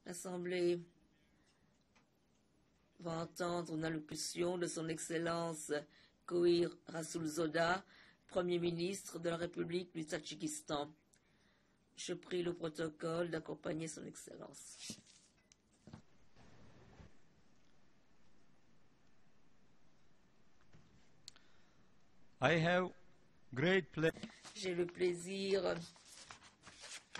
L'Assemblée va entendre une allocution de son Excellence Koir Rasulzoda, Premier ministre de la République du Tadjikistan. Je prie le protocole d'accompagner son Excellence. J'ai le plaisir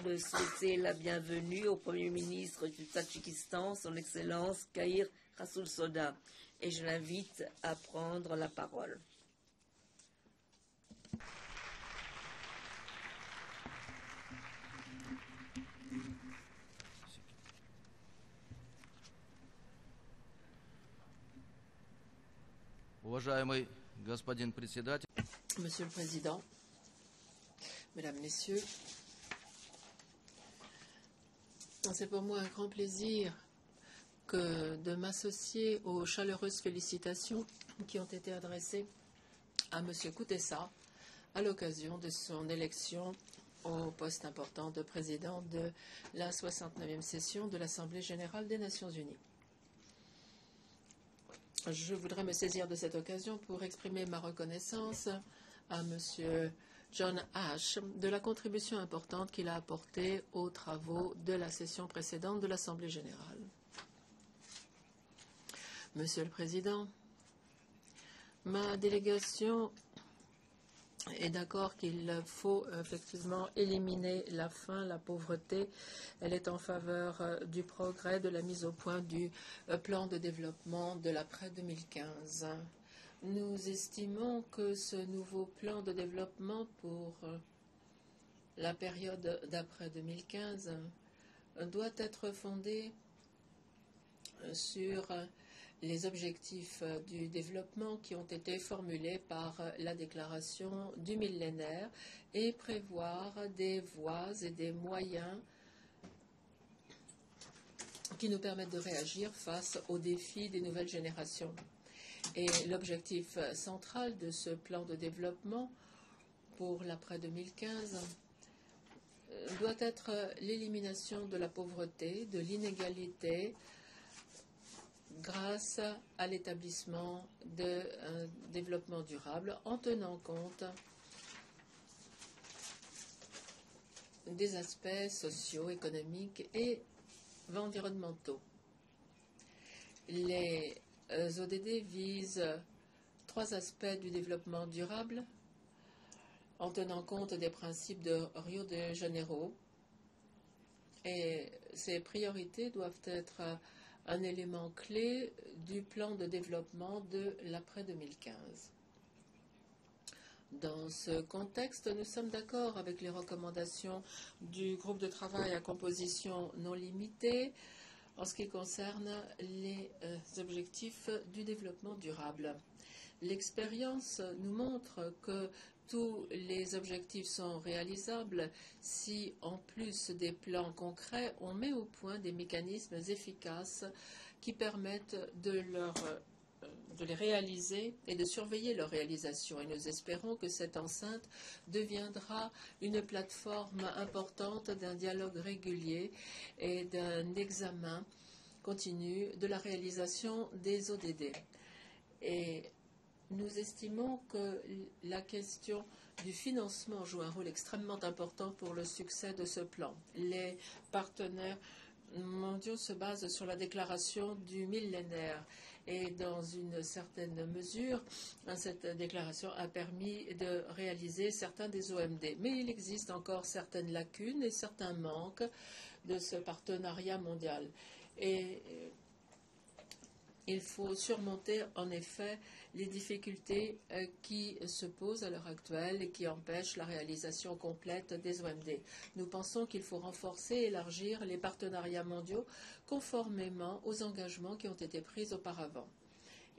de souhaiter la bienvenue au Premier ministre du Tadjikistan, son Excellence Koir Rasulzoda, et je l'invite à prendre la parole. Monsieur le Président, Mesdames, Messieurs, c'est pour moi un grand plaisir de m'associer aux chaleureuses félicitations qui ont été adressées à Monsieur Koutessa à l'occasion de son élection au poste important de président de la 69e session de l'Assemblée générale des Nations unies. Je voudrais me saisir de cette occasion pour exprimer ma reconnaissance à Monsieur John Ash de la contribution importante qu'il a apportée aux travaux de la session précédente de l'Assemblée générale. Monsieur le Président, ma délégation est d'accord qu'il faut effectivement éliminer la faim, la pauvreté. Elle est en faveur du progrès, de la mise au point du plan de développement de l'après 2015. Nous estimons que ce nouveau plan de développement pour la période d'après 2015 doit être fondé sur les objectifs du développement qui ont été formulés par la déclaration du millénaire et prévoir des voies et des moyens qui nous permettent de réagir face aux défis des nouvelles générations. Et l'objectif central de ce plan de développement pour l'après 2015 doit être l'élimination de la pauvreté, de l'inégalité, grâce à l'établissement d'un développement durable en tenant compte des aspects sociaux, économiques et environnementaux. Les ODD visent 3 aspects du développement durable en tenant compte des principes de Rio de Janeiro, et ces priorités doivent être un élément clé du plan de développement de l'après 2015. Dans ce contexte, nous sommes d'accord avec les recommandations du groupe de travail à composition non limitée en ce qui concerne les objectifs du développement durable. L'expérience nous montre que tous les objectifs sont réalisables si, en plus des plans concrets, on met au point des mécanismes efficaces qui permettent de les réaliser et de surveiller leur réalisation. Et nous espérons que cette enceinte deviendra une plateforme importante d'un dialogue régulier et d'un examen continu de la réalisation des ODD. Et nous estimons que la question du financement joue un rôle extrêmement important pour le succès de ce plan. Les partenaires mondiaux se basent sur la déclaration du millénaire et dans une certaine mesure, cette déclaration a permis de réaliser certains des OMD. Mais il existe encore certaines lacunes et certains manques de ce partenariat mondial. Et il faut surmonter en effet les difficultés qui se posent à l'heure actuelle et qui empêchent la réalisation complète des OMD. Nous pensons qu'il faut renforcer et élargir les partenariats mondiaux conformément aux engagements qui ont été pris auparavant.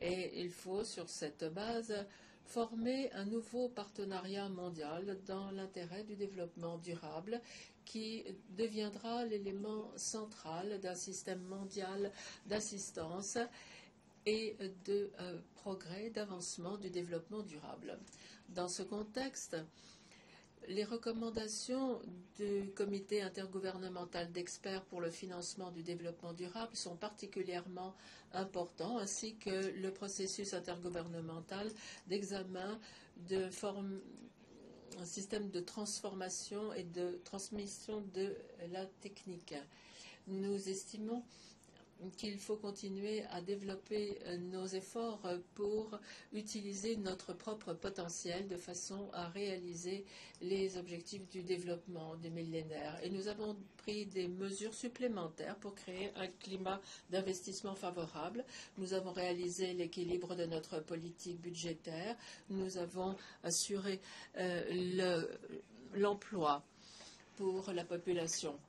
Et il faut, sur cette base, former un nouveau partenariat mondial dans l'intérêt du développement durable qui deviendra l'élément central d'un système mondial d'assistance et de progrès, d'avancement du développement durable. Dans ce contexte, Les recommandations du comité intergouvernemental d'experts pour le financement du développement durable sont particulièrement importantes, ainsi que le processus intergouvernemental d'examen de un système de transformation et de transmission de la technique. Nous estimons qu'il faut continuer à développer nos efforts pour utiliser notre propre potentiel de façon à réaliser les objectifs du développement du millénaire. Et nous avons pris des mesures supplémentaires pour créer un climat d'investissement favorable. Nous avons réalisé l'équilibre de notre politique budgétaire. Nous avons assuré l'emploi pour la population.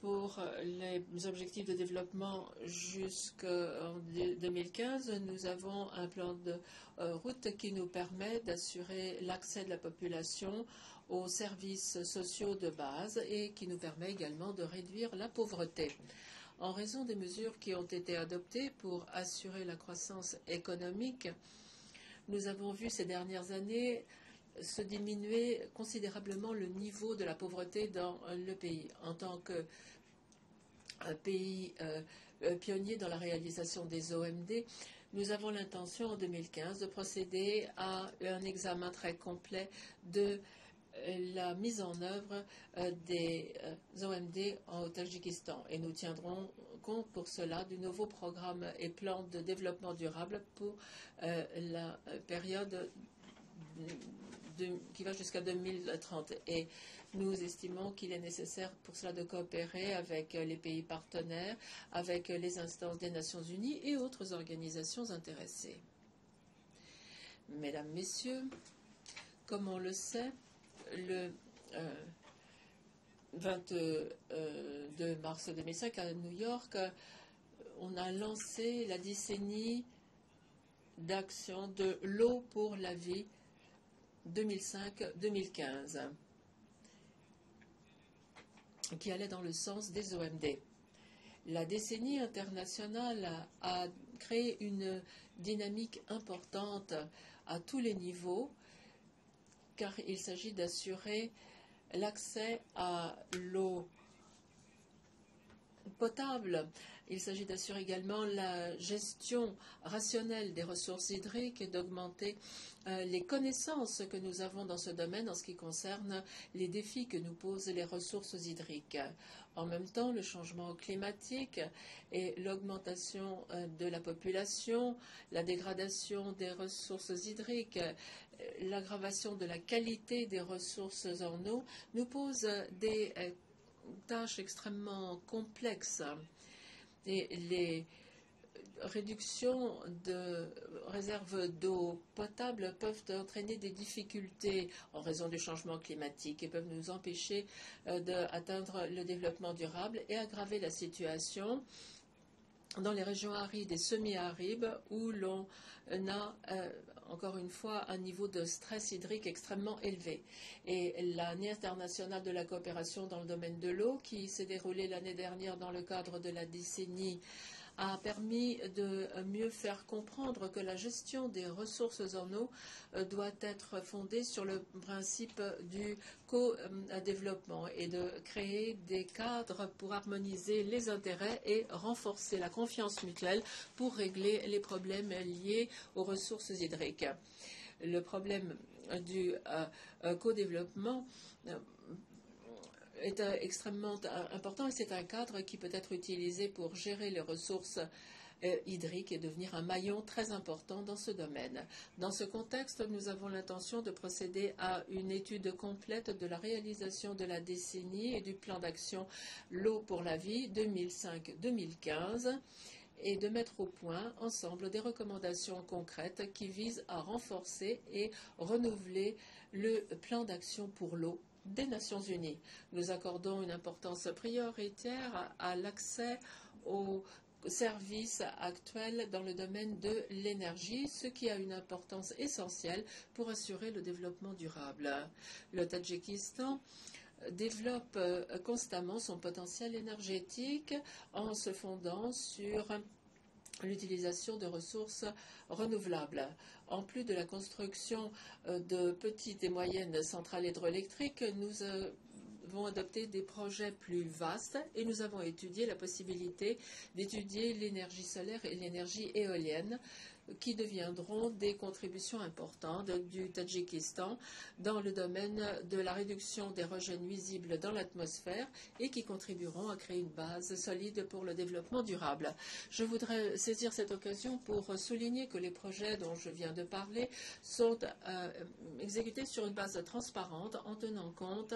Pour les objectifs de développement jusqu'en 2015, nous avons un plan de route qui nous permet d'assurer l'accès de la population aux services sociaux de base et qui nous permet également de réduire la pauvreté. En raison des mesures qui ont été adoptées pour assurer la croissance économique, nous avons vu ces dernières années se diminuer considérablement le niveau de la pauvreté dans le pays. En tant que pays pionnier dans la réalisation des OMD, nous avons l'intention en 2015 de procéder à un examen très complet de la mise en œuvre des OMD au Tadjikistan et nous tiendrons compte pour cela du nouveau programme et plan de développement durable pour la période qui va jusqu'à 2030. Et nous estimons qu'il est nécessaire pour cela de coopérer avec les pays partenaires, avec les instances des Nations Unies et autres organisations intéressées. Mesdames, Messieurs, comme on le sait, le 22 mars 2005 à New York, on a lancé la décennie d'action de l'eau pour la vie 2005-2015, qui allait dans le sens des OMD. La décennie internationale a créé une dynamique importante à tous les niveaux, car il s'agit d'assurer l'accès à l'eau potable. Il s'agit d'assurer également la gestion rationnelle des ressources hydriques et d'augmenter les connaissances que nous avons dans ce domaine en ce qui concerne les défis que nous posent les ressources hydriques. En même temps, le changement climatique et l'augmentation de la population, la dégradation des ressources hydriques, l'aggravation de la qualité des ressources en eau nous posent des tâches extrêmement complexes. Et les réductions de réserves d'eau potable peuvent entraîner des difficultés en raison du changement climatique et peuvent nous empêcher d'atteindre le développement durable et aggraver la situation dans les régions arides et semi-arides où l'on a encore une fois un niveau de stress hydrique extrêmement élevé. Et l'année internationale de la coopération dans le domaine de l'eau, qui s'est déroulée l'année dernière dans le cadre de la décennie, a permis de mieux faire comprendre que la gestion des ressources en eau doit être fondée sur le principe du co-développement et de créer des cadres pour harmoniser les intérêts et renforcer la confiance mutuelle pour régler les problèmes liés aux ressources hydriques. Le problème du co-développement est extrêmement important et c'est un cadre qui peut être utilisé pour gérer les ressources hydriques et devenir un maillon très important dans ce domaine. Dans ce contexte, nous avons l'intention de procéder à une étude complète de la réalisation de la décennie et du plan d'action L'eau pour la vie 2005-2015 et de mettre au point ensemble des recommandations concrètes qui visent à renforcer et renouveler le plan d'action pour l'eau des Nations Unies. Nous accordons une importance prioritaire à l'accès aux services actuels dans le domaine de l'énergie, ce qui a une importance essentielle pour assurer le développement durable. Le Tadjikistan développe constamment son potentiel énergétique en se fondant sur l'utilisation de ressources renouvelables. En plus de la construction de petites et moyennes centrales hydroélectriques, nous avons adopté des projets plus vastes et nous avons étudié la possibilité d'étudier l'énergie solaire et l'énergie éolienne qui deviendront des contributions importantes du Tadjikistan dans le domaine de la réduction des rejets nuisibles dans l'atmosphère et qui contribueront à créer une base solide pour le développement durable. Je voudrais saisir cette occasion pour souligner que les projets dont je viens de parler sont exécutés sur une base transparente en tenant compte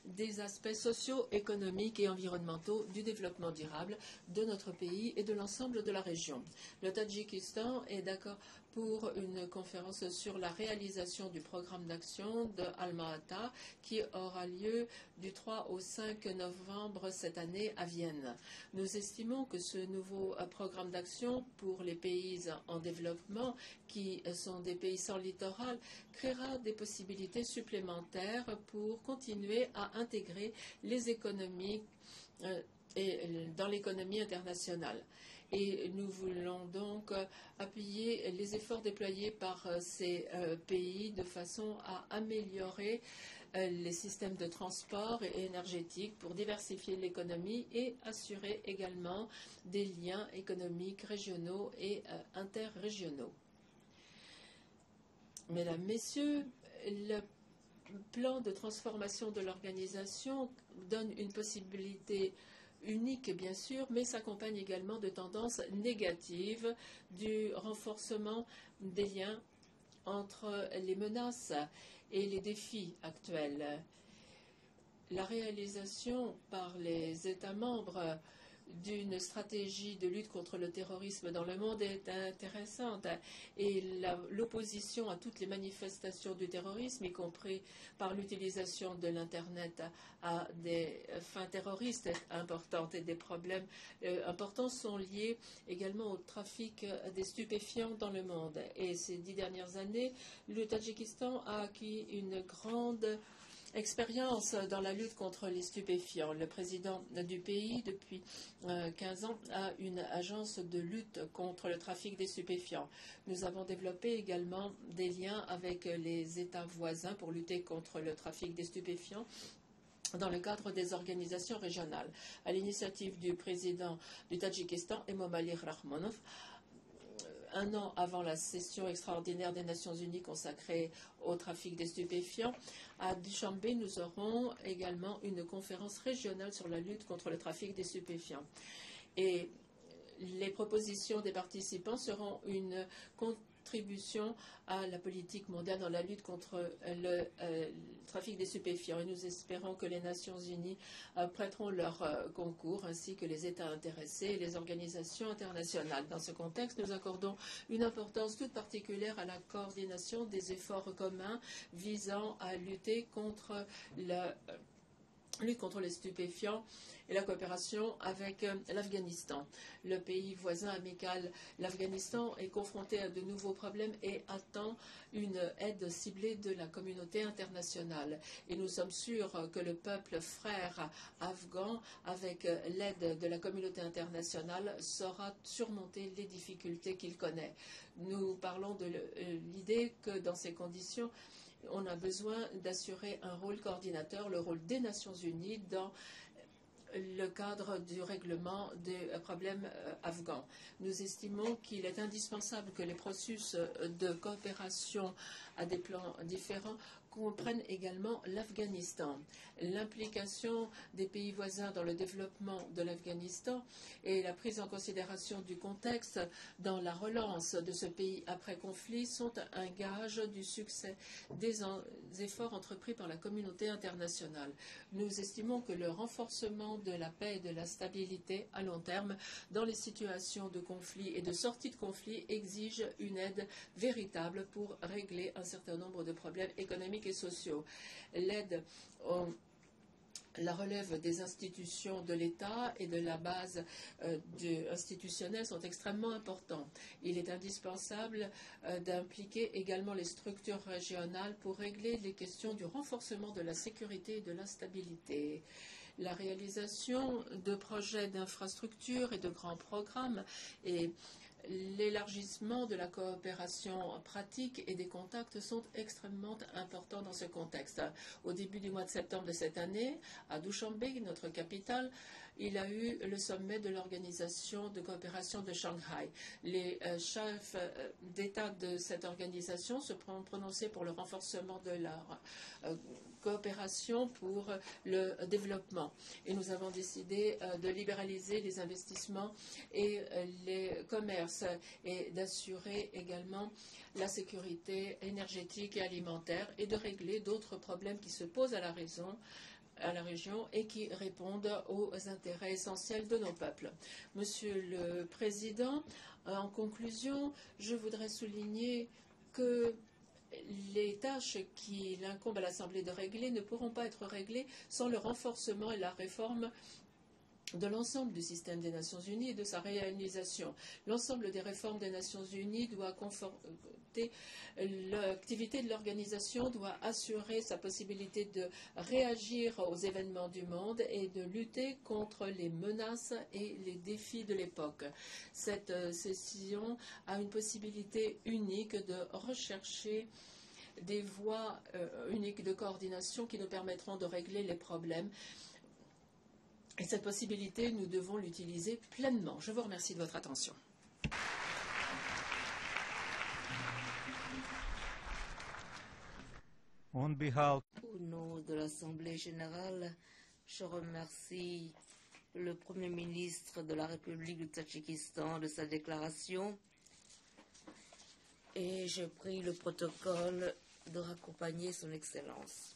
des aspects sociaux, économiques et environnementaux du développement durable de notre pays et de l'ensemble de la région. Le Tadjikistan est d'accord pour une conférence sur la réalisation du programme d'action de Alma-Ata qui aura lieu du 3 au 5 novembre cette année à Vienne. Nous estimons que ce nouveau programme d'action pour les pays en développement, qui sont des pays sans littoral, créera des possibilités supplémentaires pour continuer à intégrer les économies dans l'économie internationale. Et nous voulons donc appuyer les efforts déployés par ces pays de façon à améliorer les systèmes de transport et énergétique pour diversifier l'économie et assurer également des liens économiques régionaux et interrégionaux. Mesdames, Messieurs, le plan de transformation de l'organisation donne une possibilité unique, bien sûr, mais s'accompagne également de tendances négatives du renforcement des liens entre les menaces et les défis actuels. La réalisation par les États membres d'une stratégie de lutte contre le terrorisme dans le monde est intéressante et l'opposition à toutes les manifestations du terrorisme, y compris par l'utilisation de l'Internet à des fins terroristes, est importante et des problèmes importants sont liés également au trafic des stupéfiants dans le monde. Et ces 10 dernières années, le Tadjikistan a acquis une grande expérience dans la lutte contre les stupéfiants. Le président du pays, depuis 15 ans, a une agence de lutte contre le trafic des stupéfiants. Nous avons développé également des liens avec les États voisins pour lutter contre le trafic des stupéfiants dans le cadre des organisations régionales. À l'initiative du président du Tadjikistan, Emomali Rahmonov, un an avant la session extraordinaire des Nations Unies consacrée au trafic des stupéfiants, à Dushanbe, nous aurons également une conférence régionale sur la lutte contre le trafic des stupéfiants. Et les propositions des participants seront une contribution à la politique mondiale dans la lutte contre le trafic des stupéfiants. Et nous espérons que les Nations Unies prêteront leur concours, ainsi que les États intéressés et les organisations internationales. Dans ce contexte, nous accordons une importance toute particulière à la coordination des efforts communs visant à lutter contre les stupéfiants et la coopération avec l'Afghanistan. Le pays voisin amical, l'Afghanistan, est confronté à de nouveaux problèmes et attend une aide ciblée de la communauté internationale. Et nous sommes sûrs que le peuple frère afghan, avec l'aide de la communauté internationale, saura surmonter les difficultés qu'il connaît. Nous parlons de l'idée que dans ces conditions, on a besoin d'assurer un rôle coordinateur, le rôle des Nations Unies dans le cadre du règlement des problèmes afghans. Nous estimons qu'il est indispensable que les processus de coopération à des plans différents comprennent également l'Afghanistan. L'implication des pays voisins dans le développement de l'Afghanistan et la prise en considération du contexte dans la relance de ce pays après conflit sont un gage du succès des efforts entrepris par la communauté internationale. Nous estimons que le renforcement de la paix et de la stabilité à long terme dans les situations de conflit et de sortie de conflit exige une aide véritable pour régler un certain nombre de problèmes économiques et sociaux. L'aide la relève des institutions de l'État et de la base institutionnelle sont extrêmement importants. Il est indispensable d'impliquer également les structures régionales pour régler les questions du renforcement de la sécurité et de la stabilité. la réalisation de projets d'infrastructures et de grands programmes et l'élargissement de la coopération pratique et des contacts sont extrêmement importants dans ce contexte. Au début du mois de septembre de cette année, à Dushanbe, notre capitale, il a eu le sommet de l'Organisation de coopération de Shanghai. Les chefs d'État de cette organisation se sont prononcés pour le renforcement de leur coopération pour le développement. Et nous avons décidé de libéraliser les investissements et les commerces et d'assurer également la sécurité énergétique et alimentaire et de régler d'autres problèmes qui se posent à la région et qui répondent aux intérêts essentiels de nos peuples. Monsieur le Président, en conclusion, je voudrais souligner que les tâches qu'il incombe à l'Assemblée de régler ne pourront pas être réglées sans le renforcement et la réforme de l'ensemble du système des Nations Unies et de sa réalisation. L'ensemble des réformes des Nations Unies doit conforter l'activité de l'organisation, doit assurer sa possibilité de réagir aux événements du monde et de lutter contre les menaces et les défis de l'époque. Cette session a une possibilité unique de rechercher des voies uniques de coordination qui nous permettront de régler les problèmes. Et cette possibilité, nous devons l'utiliser pleinement. Je vous remercie de votre attention. Au nom de l'Assemblée générale, je remercie le Premier ministre de la République du Tadjikistan de sa déclaration et je prie le protocole de raccompagner son Excellence.